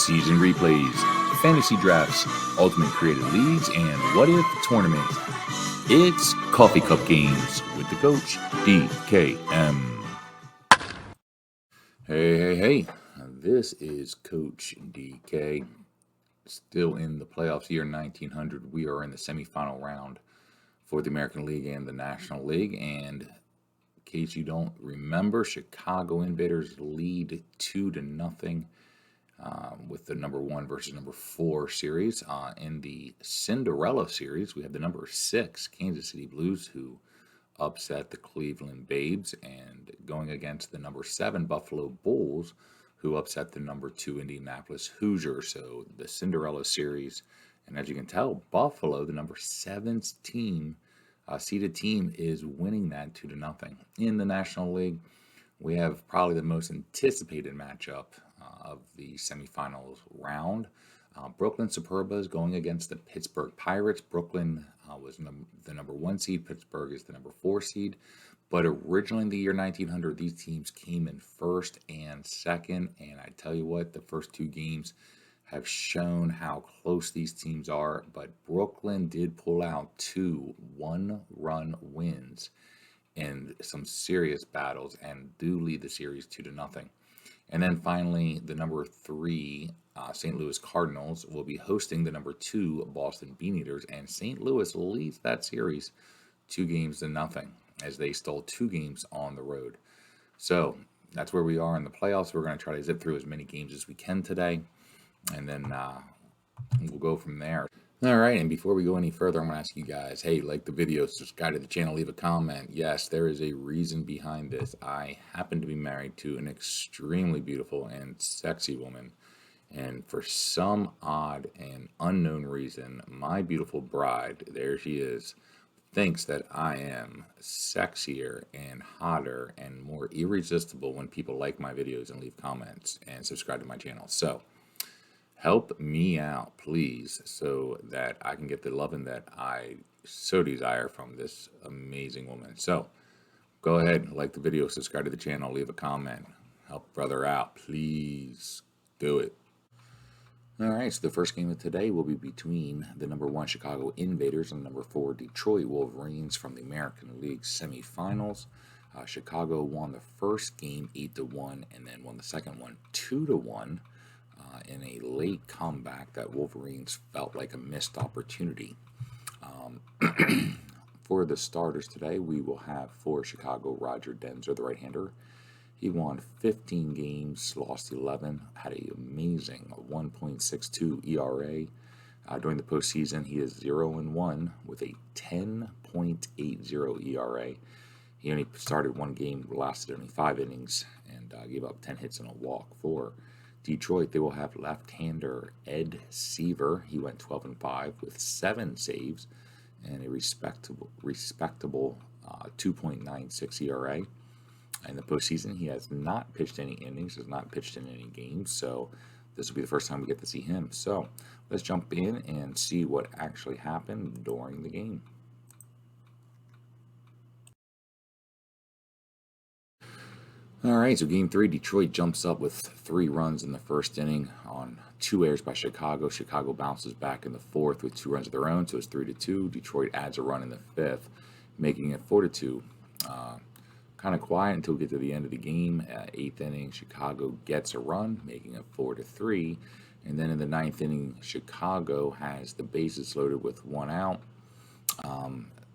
season replays, fantasy drafts, ultimate creative leagues, and what if tournament. It's Coffee Cup Games with the coach, DKM. Hey. This is Coach DK. Still in the playoffs year 1900. We are in the semifinal round for the American League and the National League. And in case you don't remember, Chicago Invaders lead 2-0 with the number 1 versus number 4 series. In the Cinderella Series, we have the number 6 Kansas City Blues, who upset the Cleveland Babes, and going against the number 7 Buffalo Bulls, who upset the number 2 Indianapolis Hoosiers. So the Cinderella Series, and as you can tell, Buffalo, the number 7 team, seeded team, is winning that 2-0. In the National League, we have probably the most anticipated matchup of the semifinals round. Brooklyn Superbas going against the Pittsburgh Pirates. Brooklyn was the number 1 seed. Pittsburgh is the number 4 seed. But originally in the year 1900, these teams came in first and second. And I tell you what, the first 2 games have shown how close these teams are. But Brooklyn did pull out 2 one-run wins in some serious battles and do lead the series 2-0. And then finally, the number 3 St. Louis Cardinals will be hosting the number 2 Boston Beaneaters, and St. Louis leads that series 2-0 as they stole 2 games on the road. So that's where we are in the playoffs. We're going to try to zip through as many games as we can today, and then we'll go from there. All right, and before we go any further, I'm going to ask you guys, hey, like the video, subscribe to the channel, leave a comment. Yes, there is a reason behind this. I happen to be married to an extremely beautiful and sexy woman, and for some odd and unknown reason, my beautiful bride, there she is, thinks that I am sexier and hotter and more irresistible when people like my videos and leave comments and subscribe to my channel. So help me out, please, so that I can get the loving that I so desire from this amazing woman. So go ahead, like the video, subscribe to the channel, leave a comment, help brother out, please do it. All right, so the first game of today will be between the number 1 Chicago Invaders and number 4 Detroit Wolverines from the American League semifinals. Chicago won the first game 8-1 and then won the second one 2-1 in a late comeback that Wolverines felt like a missed opportunity. For the starters today, we will have for Chicago Roger Denzer, the right-hander. He won 15 games, lost 11, had an amazing 1.62 ERA. During the postseason, he is 0-1 with a 10.80 ERA. He only started 1 game, lasted only 5 innings, and gave up 10 hits and a walk. For Detroit, they will have left-hander Ed Seaver. He went 12-5 with 7 saves and a respectable 2.96 ERA. In the postseason, he has not pitched any innings, has not pitched in any games, so this will be the first time we get to see him. So let's jump in and see what actually happened during the game. All right, so game 3, Detroit jumps up with 3 runs in the first inning on 2 errors by Chicago. Chicago bounces back in the 4th with 2 runs of their own, so it's 3-2. Detroit adds a run in the 5th, making it 4-2. Kind of quiet until we get to the end of the game. 8th inning, Chicago gets a run, making it 4-3. And then in the 9th inning, Chicago has the bases loaded with 1 out.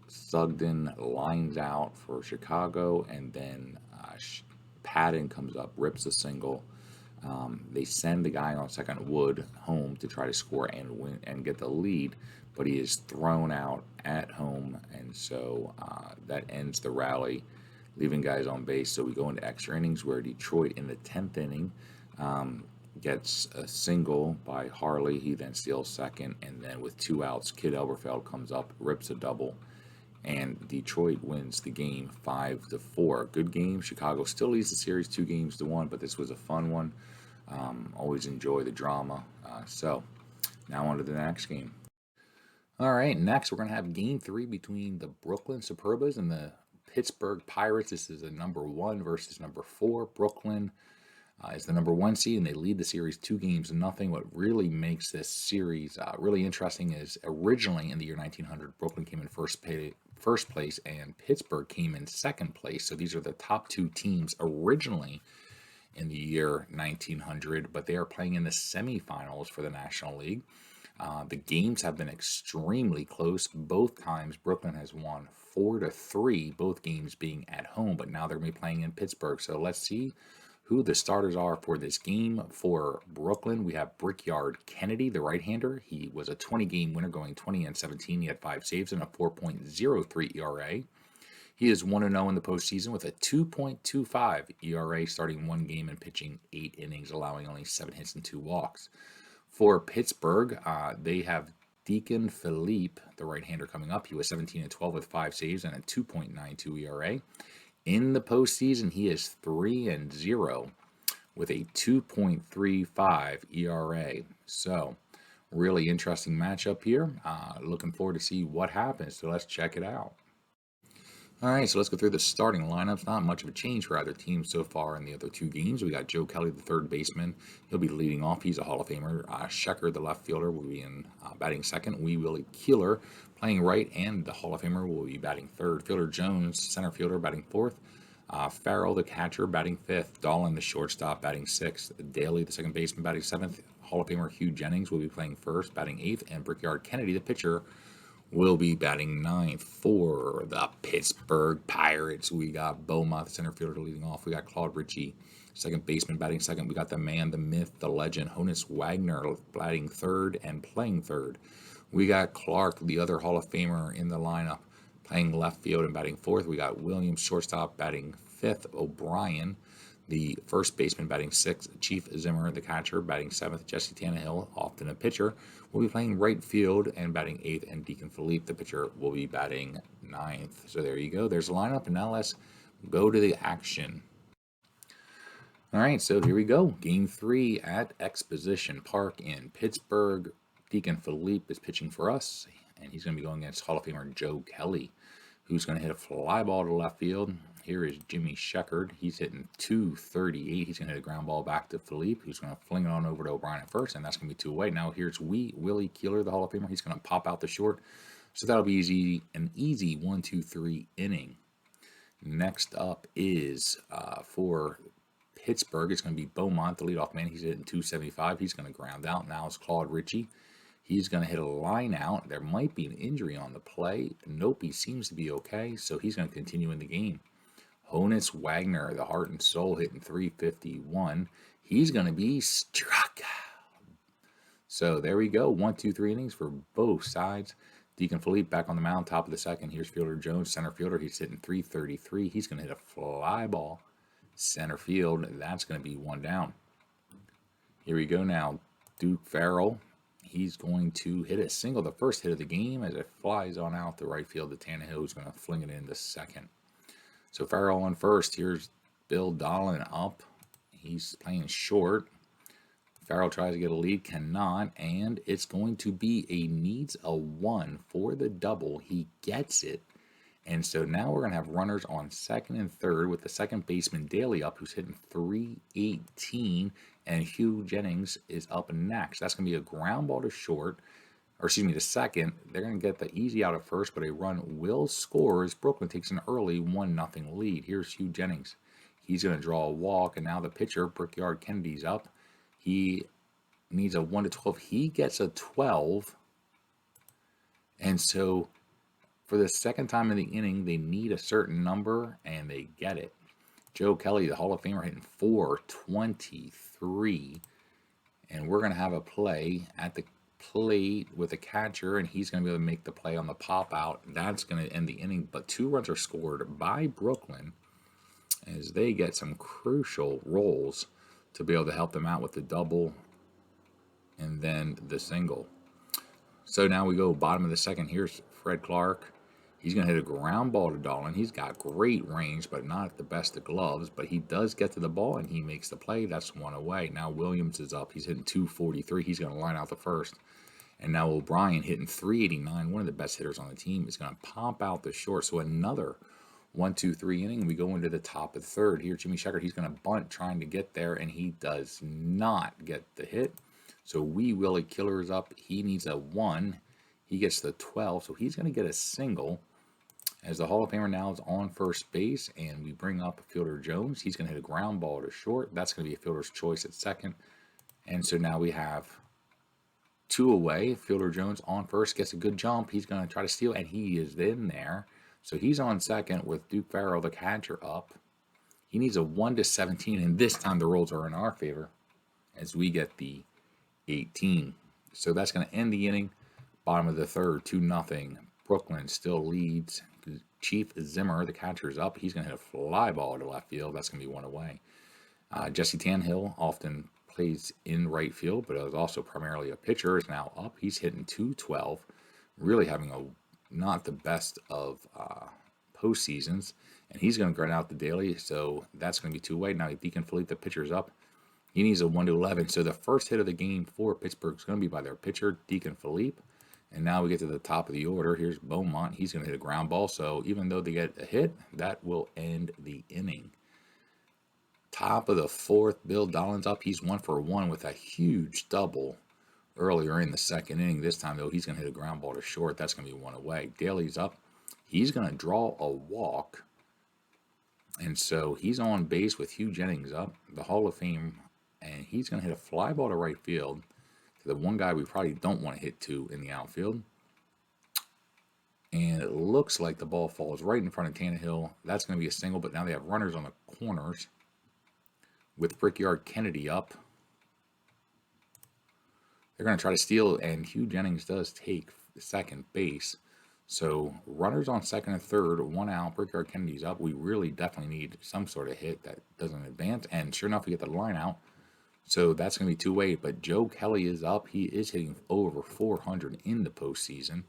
Sugden lines out for Chicago, and then Patton comes up, rips a single. They send the guy on second, Wood, home to try to score and win and get the lead, but he is thrown out at home, and so that ends the rally, leaving guys on base. So we go into extra innings where Detroit in the 10th inning gets a single by Harley. He then steals second, and then with 2 outs, Kid Elberfeld comes up, rips a double, and Detroit wins the game 5-4. Good game. Chicago still leads the series 2-1, but this was a fun one. Always enjoy the drama. So now on to the next game. All right, next we're going to have game 3 between the Brooklyn Superbas and the Pittsburgh Pirates. This is a number 1 versus number 4. Brooklyn is the number 1 seed, and they lead the series 2-0. What really makes this series really interesting is originally in the year 1900, Brooklyn came in first place, and Pittsburgh came in second place. So these are the top 2 teams originally in the year 1900, but they are playing in the semifinals for the National League. The games have been extremely close. Both times Brooklyn has won 4-3, both games being at home, but now they're going to be playing in Pittsburgh. So let's see who the starters are for this game. For Brooklyn, we have Brickyard Kennedy, the right-hander. He was a 20-game winner, going 20-17. He had 5 saves and a 4.03 ERA. He is 1-0 in the postseason with a 2.25 ERA, starting 1 game and pitching 8 innings, allowing only 7 hits and 2 walks. For Pittsburgh, they have Deacon Philippe, the right-hander, coming up. He was 17-12 with 5 saves and a 2.92 ERA. In the postseason, he is 3-0 with a 2.35 ERA. So, really interesting matchup here. Looking forward to see what happens. So let's check it out. All right, so let's go through the starting lineups. Not much of a change for either team so far in the other 2 games. We got Joe Kelly, the third baseman. He'll be leading off. He's a Hall of Famer. Shecker, the left fielder, will be in batting second. Willie Keeler playing right, and the Hall of Famer will be batting third. Fielder Jones, center fielder, batting fourth. Farrell, the catcher, batting fifth. Dahlin, the shortstop, batting sixth. Daly, the second baseman, batting seventh. Hall of Famer Hugh Jennings will be playing first, batting eighth. And Brickyard Kennedy, the pitcher, will be batting ninth. For the Pittsburgh Pirates, we got Beaumont, the center fielder, leading off. We got Claude Ritchie, second baseman, batting second. We got the man, the myth, the legend, Honus Wagner, batting third and playing third. We got Clark, the other Hall of Famer, in the lineup, playing left field and batting fourth. We got Williams, shortstop, batting fifth. O'Brien, the first baseman, batting sixth. Chief Zimmer, the catcher, batting seventh. Jesse Tannehill, often a pitcher, will be playing right field and batting eighth. And Deacon Philippe, the pitcher, will be batting ninth. So there you go. There's the lineup. And now let's go to the action. All right, so here we go. Game 3 at Exposition Park in Pittsburgh. Deacon Philippe is pitching for us, and he's going to be going against Hall of Famer Joe Kelly, who's going to hit a fly ball to left field. Here is Jimmy Sheckard. He's hitting .238. He's going to hit a ground ball back to Philippe, who's going to fling it on over to O'Brien at first, and that's going to be 2 away. Now here's Willie Keeler, the Hall of Famer. He's going to pop out the short, so that'll be an easy 1-2-3 inning. Next up is for Pittsburgh, it's going to be Beaumont, the leadoff man. He's hitting .275. He's going to ground out. Now it's Claude Ritchie. He's going to hit a line out. There might be an injury on the play. Nope, he seems to be okay, so he's going to continue in the game. Honus Wagner, the heart and soul, hitting .351. He's going to be struck. So there we go. 1-2-3 innings for both sides. Deacon Philippe back on the mound, top of the second. Here's Fielder Jones, center fielder. He's hitting .333. He's going to hit a fly ball center field. That's going to be 1 down. Here we go now. Duke Farrell. He's going to hit a single, the first hit of the game, as it flies on out to right field to Tannehill, who's going to fling it into second. So Farrell on first. Here's Bill Dahlin up. He's playing short. Farrell tries to get a lead, cannot, and it's going to be needs a 1 for the double. He gets it. And so now we're going to have runners on second and third with the second baseman Daly up, who's hitting .318, and Hugh Jennings is up next. That's going to be a ground ball to short, or excuse me, to second. They're going to get the easy out at first, but a run will score as Brooklyn takes an early 1-0 lead. Here's Hugh Jennings. He's going to draw a walk, and now the pitcher, Brickyard Kennedy's up. He needs a 1-12. He gets a 12, and so for the second time in the inning, they need a certain number, and they get it. Joe Kelly, the Hall of Famer, hitting .423. And we're going to have a play at the plate with a catcher, and he's going to be able to make the play on the pop out. That's going to end the inning, but 2 runs are scored by Brooklyn as they get some crucial rolls to be able to help them out with the double and then the single. So now we go bottom of the second. Here's Fred Clark. He's going to hit a ground ball to Dahlin. He's got great range, but not the best of gloves. But he does get to the ball, and he makes the play. That's 1 away. Now Williams is up. He's hitting .243. He's going to line out the first. And now O'Brien hitting .389. One of the best hitters on the team is going to pop out the short. So another 1, 2, 3 inning. We go into the top of the third. Here, Jimmy Sheckard, he's going to bunt, trying to get there, and he does not get the hit. So Wee Willie Killer is up. He needs a 1. He gets the 12, so he's going to get a single. As the Hall of Famer now is on first base, and we bring up Fielder Jones. He's going to hit a ground ball to short. That's going to be a fielder's choice at second. And so now we have 2 away. Fielder Jones on first, gets a good jump. He's going to try to steal, and he is in there. So he's on second with Duke Farrell, the catcher, up. He needs a 1-17, and this time the rolls are in our favor as we get the 18. So that's going to end the inning. Bottom of the third, 2-0. Brooklyn still leads. Chief Zimmer, the catcher, is up. He's going to hit a fly ball to left field. That's going to be 1 away. Jesse Tannehill often plays in right field, but is also primarily a pitcher, is now up. He's hitting 212, really having not the best of postseasons, and he's going to grind out the daily, so that's going to be 2 away. Now Deacon Philippe, the pitcher's up. He needs a 1-11, so the first hit of the game for Pittsburgh is going to be by their pitcher, Deacon Philippe. And now we get to the top of the order. Here's Beaumont. He's going to hit a ground ball. So even though they get a hit, that will end the inning. Top of the fourth, Bill Dolan's up. He's 1 for 1 with a huge double earlier in the second inning. This time, though, he's going to hit a ground ball to short. That's going to be 1 away. Daly's up. He's going to draw a walk. And so he's on base with Hugh Jennings up, the Hall of Fame. And he's going to hit a fly ball to right field. The one guy we probably don't want to hit to in the outfield. And it looks like the ball falls right in front of Tannehill. That's going to be a single, but now they have runners on the corners with Brickyard Kennedy up. They're going to try to steal, and Hugh Jennings does take second base. So runners on second and third, 1 out. Brickyard Kennedy's up. We really definitely need some sort of hit that doesn't advance. And sure enough, we get the line out. So that's going to be 2 away, but Joe Kelly is up. He is hitting over 400 in the postseason.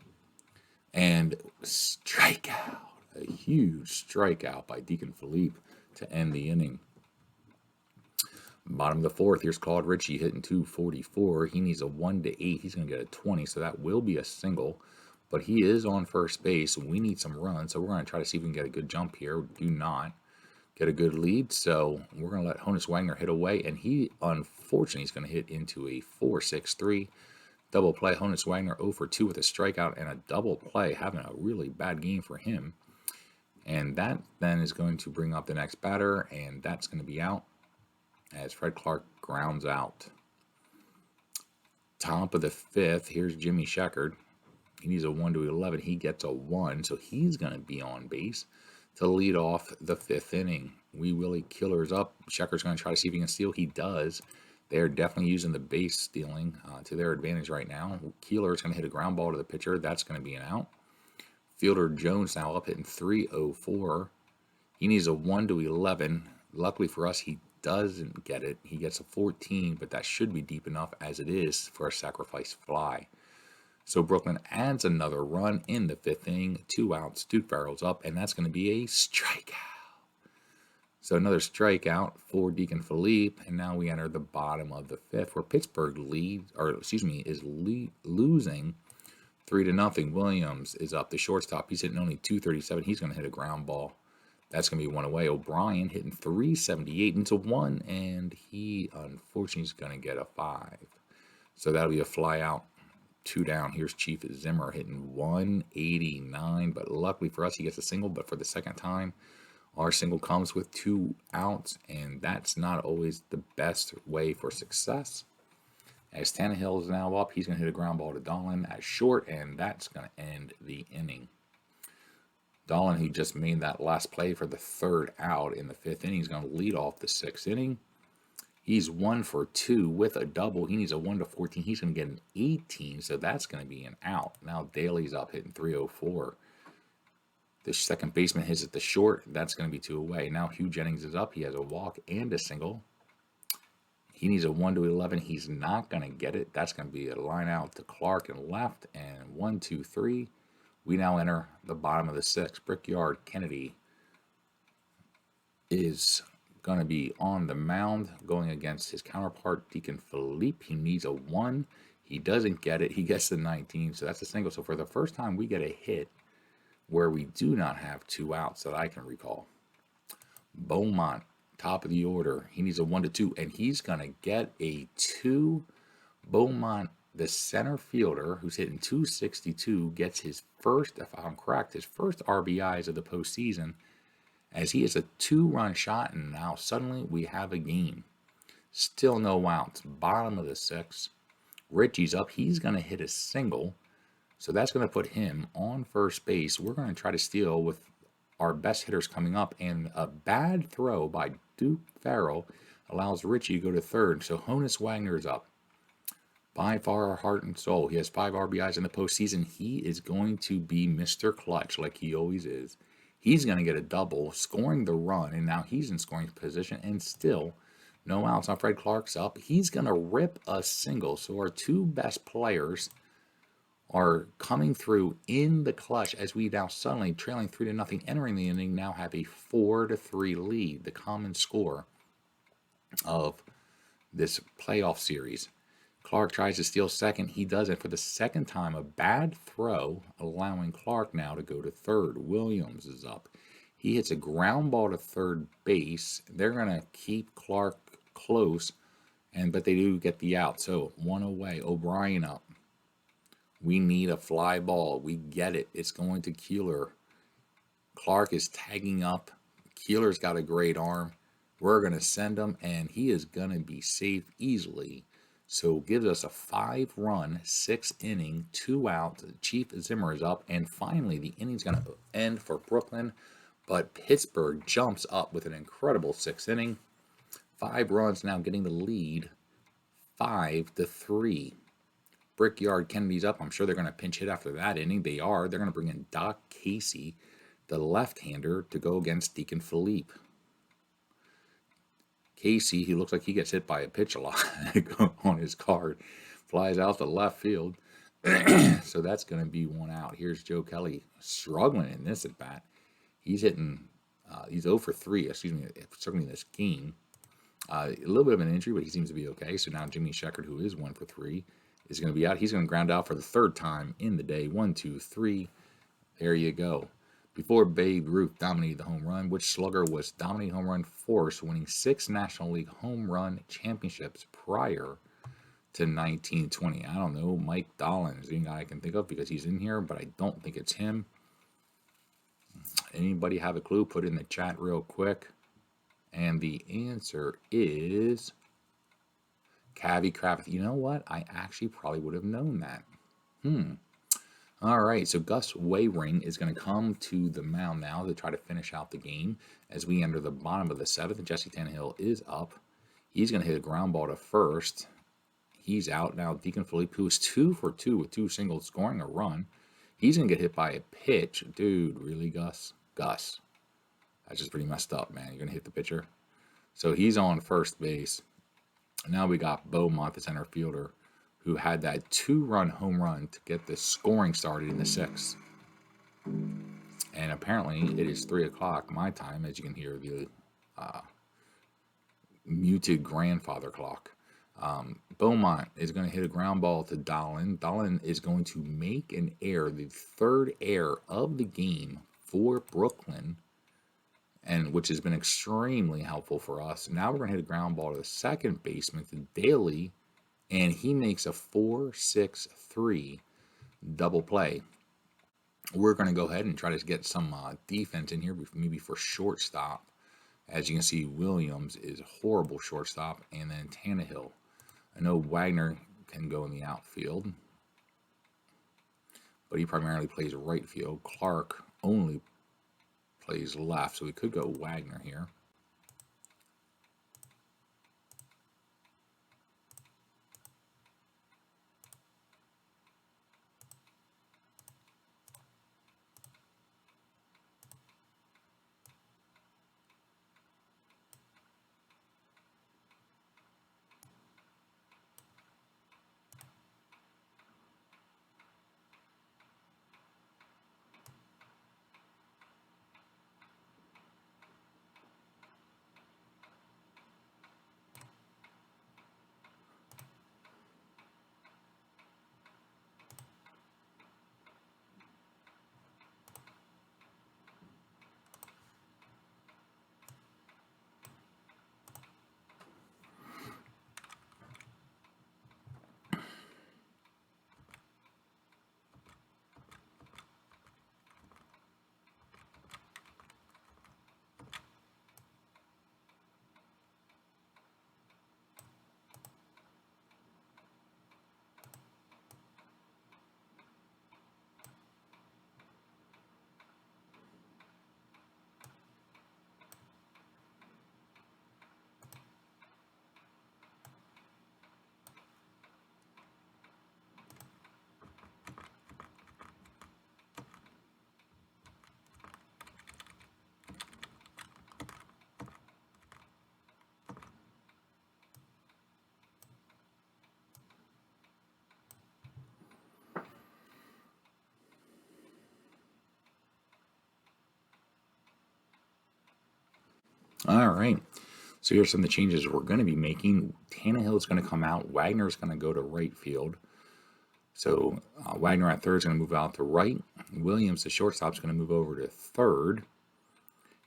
And strikeout, a huge strikeout by Deacon Philippe to end the inning. Bottom of the fourth, here's Claude Ritchie hitting 244. He needs a 1-8. He's going to get a 20, so that will be a single. But he is on first base, and we need some runs, so we're going to try to see if we can get a good jump here. Do not get a good lead, so we're going to let Honus Wagner hit away, and he, unfortunately, is going to hit into a 4-6-3 double play. Honus Wagner 0 for 2 with a strikeout and a double play, having a really bad game for him. And that then is going to bring up the next batter, and that's going to be out as Fred Clark grounds out. Top of the fifth, here's Jimmy Sheckard. He needs a 1-11. He gets a 1, so he's going to be on base to lead off the 5th inning. Wee Willie Killer's up. Sheckard's going to try to see if he can steal. He does. They're definitely using the base stealing to their advantage right now. Keeler's going to hit a ground ball to the pitcher. That's going to be an out. Fielder Jones now up hitting 304. He needs a 1-11. Luckily for us, he doesn't get it. He gets a 14, but that should be deep enough as it is for a sacrifice fly. So Brooklyn adds another run in the 5th inning. 2 outs. Duke Farrell's up, and that's going to be a strikeout. So another strikeout for Deacon Philippe, and now we enter the bottom of the 5th, where Pittsburgh is losing 3-0. Williams is up, the shortstop. He's hitting only 237. He's going to hit a ground ball. That's going to be 1 away. O'Brien hitting 378 into 1, and he unfortunately is going to get a 5. So that'll be a fly out. 2 down. Here's Chief Zimmer hitting 189, but luckily for us, he gets a single. But for the second time, our single comes with 2 outs, and that's not always the best way for success. As Tannehill is now up, he's going to hit a ground ball to Dolan at short, and that's going to end the inning. Dolan, who just made that last play for the 3rd out in the 5th inning, is going to lead off the 6th inning. He's 1 for 2 with a double. He needs a 1-14. He's going to get an 18, so that's going to be an out. Now Daly's up hitting 304. The second baseman hits it the short. That's going to be 2 away. Now Hugh Jennings is up. He has a walk and a single. He needs a 1-11. He's not going to get it. That's going to be a line out to Clark and left. And 1, 2, 3. We now enter the bottom of the 6th. Brickyard Kennedy is going to be on the mound going against his counterpart, Deacon Philippe. He needs a 1. He doesn't get it. He gets the 19, so that's a single. So for the first time we get a hit where we do not have 2 outs that I can recall. Beaumont, top of the order. He needs a 1-2, and he's going to get a 2. Beaumont, the center fielder, who's hitting 262, gets his first, if I'm correct, his first RBIs of the postseason, as he is a 2-run shot, and now suddenly we have a game. Still no outs. Bottom of the 6th. Richie's up. He's going to hit a single, so that's going to put him on first base. We're going to try to steal with our best hitters coming up, and a bad throw by Duke Farrell allows Richie to go to third, so Honus Wagner is up. By far our heart and soul. He has 5 RBIs in the postseason. He is going to be Mr. Clutch like he always is. He's going to get a double, scoring the run, and now he's in scoring position, and still no outs. Now Fred Clark's up. He's going to rip a single, so our 2 best players are coming through in the clutch as we now suddenly, trailing 3-0, entering the inning, now have a 4-3 lead, the common score of this playoff series. Clark tries to steal second. He does it for the second time. A bad throw, allowing Clark now to go to third. Williams is up. He hits a ground ball to third base. They're going to keep Clark close, but they do get the out. So 1 away. O'Brien up. We need a fly ball. We get it. It's going to Keeler. Clark is tagging up. Keeler's got a great arm. We're going to send him, and he is going to be safe easily. So gives us a 5-run, 6-inning, 2 out. Chief Zimmer is up, and finally the inning's going to end for Brooklyn. But Pittsburgh jumps up with an incredible 6th inning. 5 runs now getting the lead, 5-3. Brickyard Kennedy's up. I'm sure they're going to pinch hit after that inning. They are. They're going to bring in Doc Casey, the left-hander, to go against Deacon Philippe. Casey, he looks like he gets hit by a pitch a lot on his card. Flies out to left field. So that's going to be 1 out. Here's Joe Kelly struggling in this at bat. He's hitting, he's 0 for 3, certainly in this game. A little bit of an injury, but he seems to be okay. So now Jimmy Sheckard, who is 1 for 3, is going to be out. He's going to ground out for the 3rd time in the day. 1, 2, 3. There you go. Before Babe Ruth dominated the home run, which slugger was dominating home run force, winning 6 National League home run championships prior to 1920. I don't know. Mike Dolan is the only guy I can think of because he's in here, but I don't think it's him. Anybody have a clue? Put it in the chat real quick. And the answer is Cavi Kravitz. You know what? I actually probably would have known that. All right, so Gus Waring is going to come to the mound now to try to finish out the game as we enter the bottom of the 7th. Jesse Tannehill is up. He's going to hit a ground ball to first. He's out now. Deacon Philippe, who is 2 for 2 with 2 singles, scoring a run. He's going to get hit by a pitch. Dude, really, Gus? Gus. That's just pretty messed up, man. You're going to hit the pitcher. So he's on first base. Now we got Beaumont, the center fielder, who had that 2-run home run to get the scoring started in the 6th. And apparently it is 3 o'clock my time, as you can hear the muted grandfather clock. Beaumont is going to hit a ground ball to Dolan. Dolan is going to make an error, the 3rd error of the game for Brooklyn, and which has been extremely helpful for us. Now we're going to hit a ground ball to the second baseman, to Daly, and he makes a 4-6-3 double play. We're going to go ahead and try to get some defense in here, maybe for shortstop. As you can see, Williams is a horrible shortstop, and then Tannehill. I know Wagner can go in the outfield, but he primarily plays right field. Clark only plays left, so we could go Wagner here. All right. So here's some of the changes we're going to be making. Tannehill is going to come out. Wagner is going to go to right field. So Wagner at third is going to move out to right. Williams, the shortstop, is going to move over to third.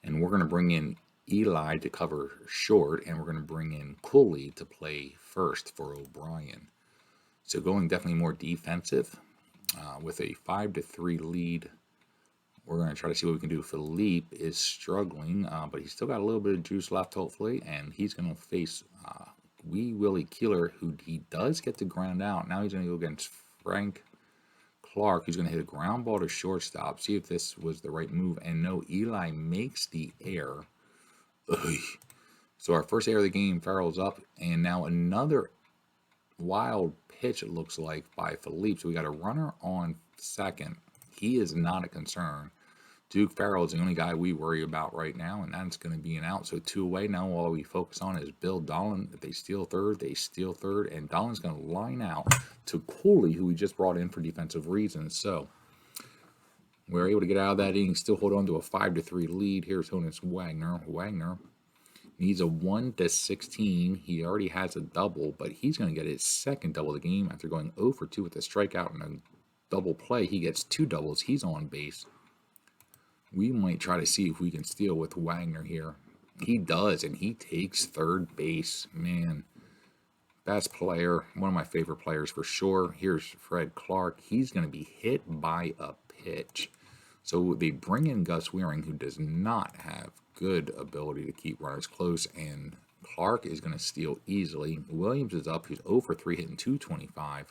And we're going to bring in Eli to cover short. And we're going to bring in Cooley to play first for O'Brien. So going definitely more defensive with a 5-3 lead. We're going to try to see what we can do. Philippe is struggling, but he's still got a little bit of juice left, hopefully, and he's going to face Wee Willie Keeler, who he does get to ground out. Now he's going to go against Frank Clark, who's going to hit a ground ball to shortstop. See if this was the right move. And no, Eli makes the error. Ugh. So our first error of the game, Farrell's up, and now another wild pitch, it looks like, by Philippe. So we got a runner on second. He is not a concern. Duke Farrell is the only guy we worry about right now, and that's going to be an out. So 2 away. Now all we focus on is Bill Dolan. If they steal third, and Dolan's going to line out to Cooley, who we just brought in for defensive reasons. So we're able to get out of that inning, still hold on to a 5-3 lead. Here's Honus Wagner. Wagner needs a 1-16. He already has a double, but he's going to get his second double of the game after going 0 for 2 with a strikeout and a double play. He gets 2 doubles. He's on base. We might try to see if we can steal with Wagner here. He does, and he takes third base. Man, best player, one of my favorite players for sure. Here's Fred Clark. He's going to be hit by a pitch. So they bring in Gus Waring, who does not have good ability to keep runners close, and Clark is going to steal easily. Williams is up. He's 0 for 3, hitting .225.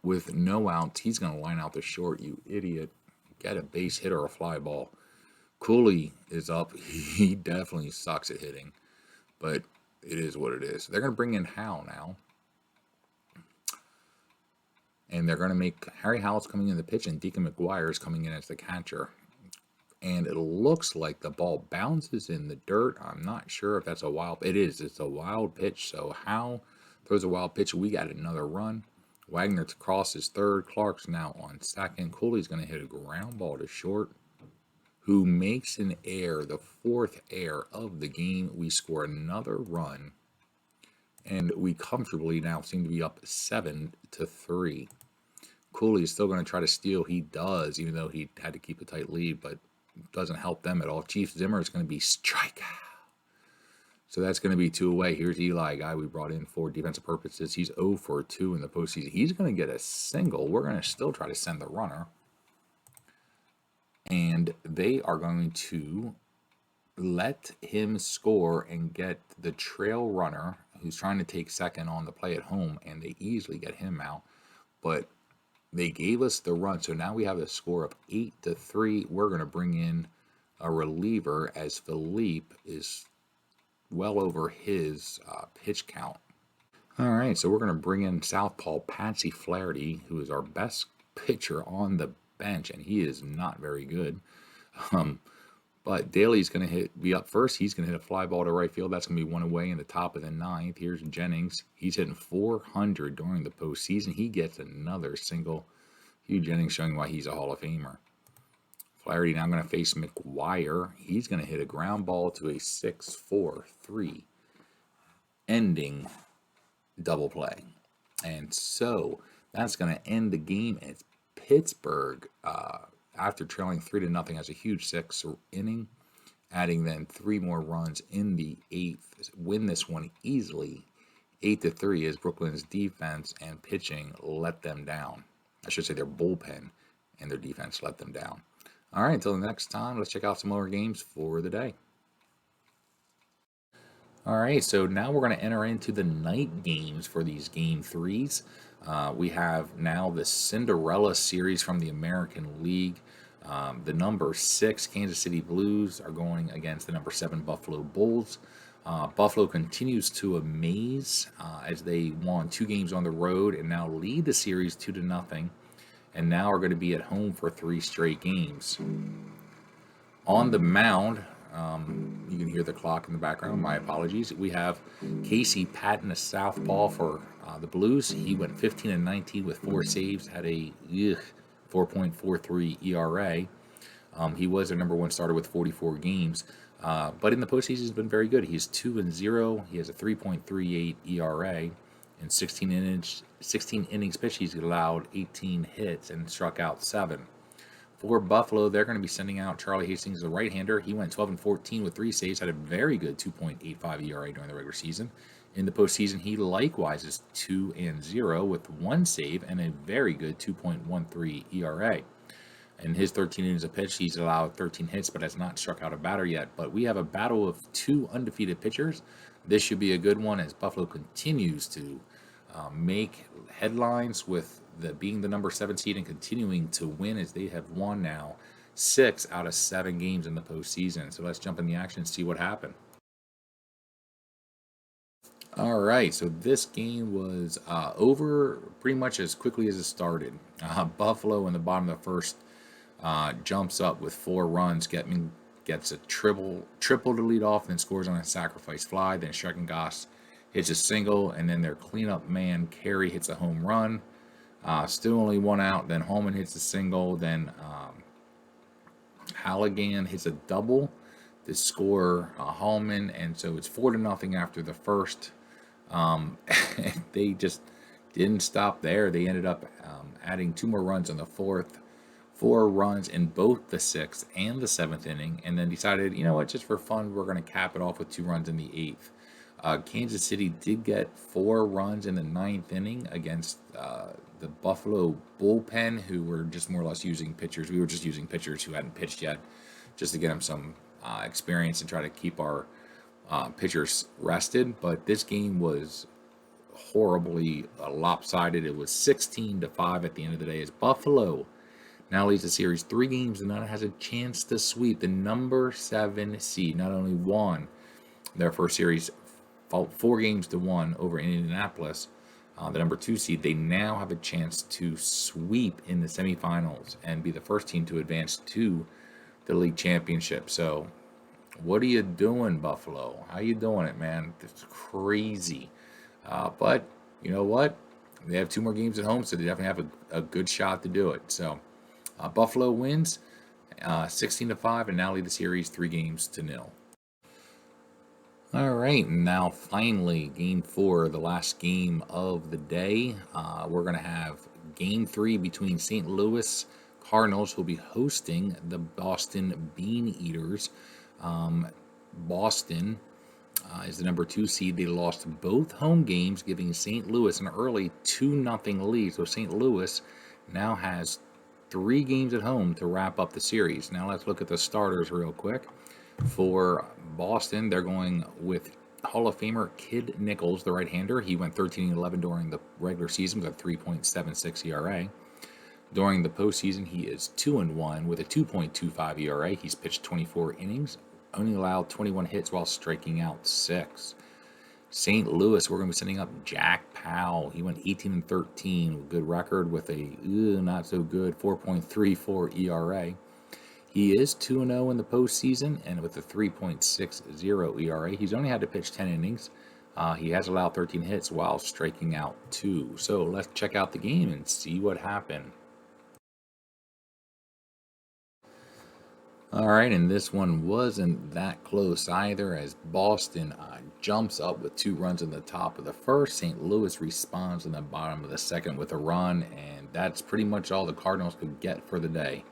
With no outs, he's going to line out the short, you idiot. Get a base hit or a fly ball. Cooley is up. He definitely sucks at hitting, but it is what it is. They're going to bring in Howe now, and they're going to make Harry Howell's coming in the pitch, and Deacon McGuire is coming in as the catcher. And it looks like the ball bounces in the dirt. I'm not sure if that's a wild. It is. It's a wild pitch. So Howe throws a wild pitch. We got another run. Wagner crosses third. Clark's now on second. Cooley's going to hit a ground ball to short, who makes an error, the 4th error of the game. We score another run, and we comfortably now seem to be up 7-3. Cooley is still going to try to steal. He does, even though he had to keep a tight lead, but it doesn't help them at all. Chief Zimmer is going to be strikeout. So that's going to be 2 away. Here's Eli, a guy we brought in for defensive purposes. He's 0 for 2 in the postseason. He's going to get a single. We're going to still try to send the runner. And they are going to let him score and get the trail runner who's trying to take second on the play at home, and they easily get him out. But they gave us the run, so now we have a score of 8-3. We're going to bring in a reliever as Philippe is well over his pitch count. All right, so we're going to bring in southpaw Patsy Flaherty, who is our best pitcher on the bench, and he is not very good. But Daly's going to be up first. He's going to hit a fly ball to right field. That's going to be 1 away in the top of the 9th. Here's Jennings. He's hitting .400 during the postseason. He gets another single. Hugh Jennings showing why he's a Hall of Famer. Flaherty now going to face McGuire. He's going to hit a ground ball to a 6-4-3 ending double play. And so that's going to end the game. It's Pittsburgh, after trailing 3-0, has a huge 6th inning, adding then 3 more runs in the 8th. Win this one easily. 8-3 as Brooklyn's defense and pitching let them down. I should say their bullpen and their defense let them down. All right, until the next time, let's check out some more games for the day. All right, so now we're going to enter into the night games for these Game 3s. We have now the Cinderella Series from the American League. The number 6 Kansas City Blues are going against the number 7 Buffalo Bulls. Buffalo continues to amaze as they won 2 games on the road and now lead the series 2-0, and now are going to be at home for 3 straight games. On the mound, you can hear the clock in the background. My apologies. We have Casey Patton, a southpaw for the Blues. He went 15-19 with 4 saves, had a 4.43 ERA. He was their number 1 starter with 44 games. But in the postseason, he's been very good. He's 2-0. He has a 3.38 ERA. In 16 innings pitched, he's allowed 18 hits and struck out 7. For Buffalo, they're going to be sending out Charlie Hastings, the right-hander. He went 12-14 with 3 saves, had a very good 2.85 ERA during the regular season. In the postseason, he likewise is 2-0 with 1 save and a very good 2.13 ERA. In his 13 innings of pitch, he's allowed 13 hits, but has not struck out a batter yet. But we have a battle of 2 undefeated pitchers. This should be a good one as Buffalo continues to make headlines with being the number 7 seed and continuing to win, as they have won now 6 out of 7 games in the postseason. So let's jump in the action and see what happened. All right, so this game was over pretty much as quickly as it started. Buffalo in the bottom of the first jumps up with 4 runs, gets a triple to lead off, then scores on a sacrifice fly. Then Schreckengoss hits a single, and then their cleanup man Carey hits a home run. Still only 1 out. Then Holman hits a single. Then Halligan hits a double to score Holman, and so it's 4-0 after the first. They just didn't stop there. They ended up adding 2 more runs in the fourth, 4 runs in both the 6th and the 7th inning, and then decided, you know what, just for fun, we're going to cap it off with 2 runs in the 8th. Kansas City did get 4 runs in the 9th inning against the Buffalo bullpen, who were just more or less using pitchers. We were just using pitchers who hadn't pitched yet, just to get them some experience and try to keep our pitchers rested. But this game was horribly lopsided. It was 16-5 at the end of the day, as Buffalo now leads the series 3 games and now has a chance to sweep the number 7 seed. Not only won their first series 4-1 over Indianapolis, the number 2 seed, they now have a chance to sweep in the semifinals and be the first team to advance to the league championship. So what are you doing, Buffalo? How you doing it, man? It's crazy. But you know what? They have 2 more games at home, so they definitely have a good shot to do it. So Buffalo wins 16-5 and now lead the series 3-0. All right, now finally, Game 4, the last game of the day. We're going to have Game 3 between St. Louis Cardinals, who will be hosting the Boston Bean Eaters. Boston is the number 2 seed. They lost both home games, giving St. Louis an early 2-0 lead. So St. Louis now has 3 games at home to wrap up the series. Now let's look at the starters real quick. For Boston, they're going with Hall of Famer Kid Nichols, the right-hander. He went 13-11 during the regular season with a 3.76 ERA. During the postseason, he is 2-1 with a 2.25 ERA. He's pitched 24 innings, only allowed 21 hits while striking out 6. St. Louis, we're going to be sending up Jack Powell. He went 18-13, good record with a not so good 4.34 ERA. He is 2-0 in the postseason and with a 3.60 ERA. He's only had to pitch 10 innings. He has allowed 13 hits while striking out 2. So let's check out the game and see what happened. All right, and this one wasn't that close either, as Boston jumps up with 2 runs in the top of the first. St. Louis responds in the bottom of the second with a run, and that's pretty much all the Cardinals could get for the day.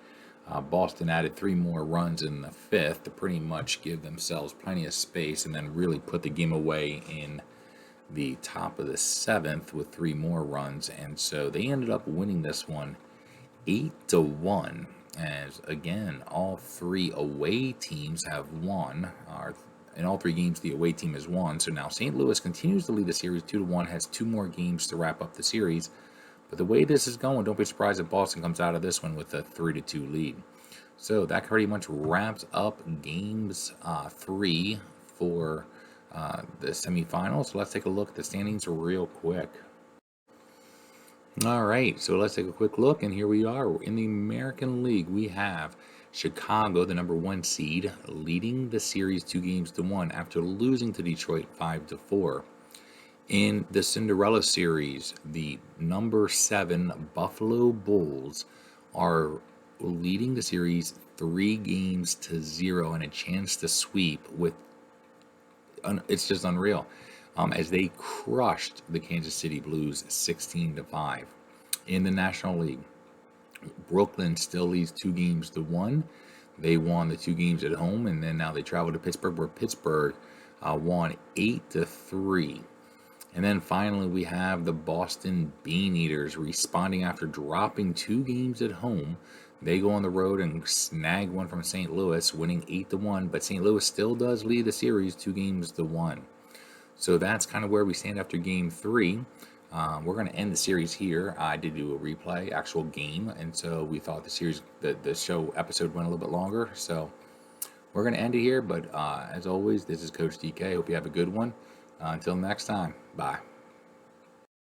Boston added 3 more runs in the 5th to pretty much give themselves plenty of space and then really put the game away in the top of the 7th with 3 more runs. And so they ended up winning this one 8-1. As again, all 3 away teams have won. In all 3 games, the away team has won. So now St. Louis continues to lead the series 2-1, has 2 more games to wrap up the series. But the way this is going, don't be surprised if Boston comes out of this one with a 3-2 lead. So that pretty much wraps up games 3 for the semifinals. So let's take a look at the standings real quick. All right, so let's take a quick look, and here we are. In the American League, we have Chicago, the number 1 seed, leading the series 2-1 after losing to Detroit 5-4. In the Cinderella Series, the number 7 Buffalo Bulls are leading the series 3-0 and a chance to sweep with it's just unreal. As they crushed the Kansas City Blues 16-5 in the National League. Brooklyn still leads 2-1. They won the 2 games at home, and then now they travel to Pittsburgh, where Pittsburgh won 8-3. And then finally, we have the Boston Bean Eaters responding after dropping 2 games at home. They go on the road and snag one from St. Louis, winning 8-1. But St. Louis still does lead the series 2-1. So that's kind of where we stand after Game 3. We're going to end the series here. I did do a replay, actual game, and so we thought the show episode went a little bit longer. So we're going to end it here. But as always, this is Coach DK. Hope you have a good one. Until next time, bye.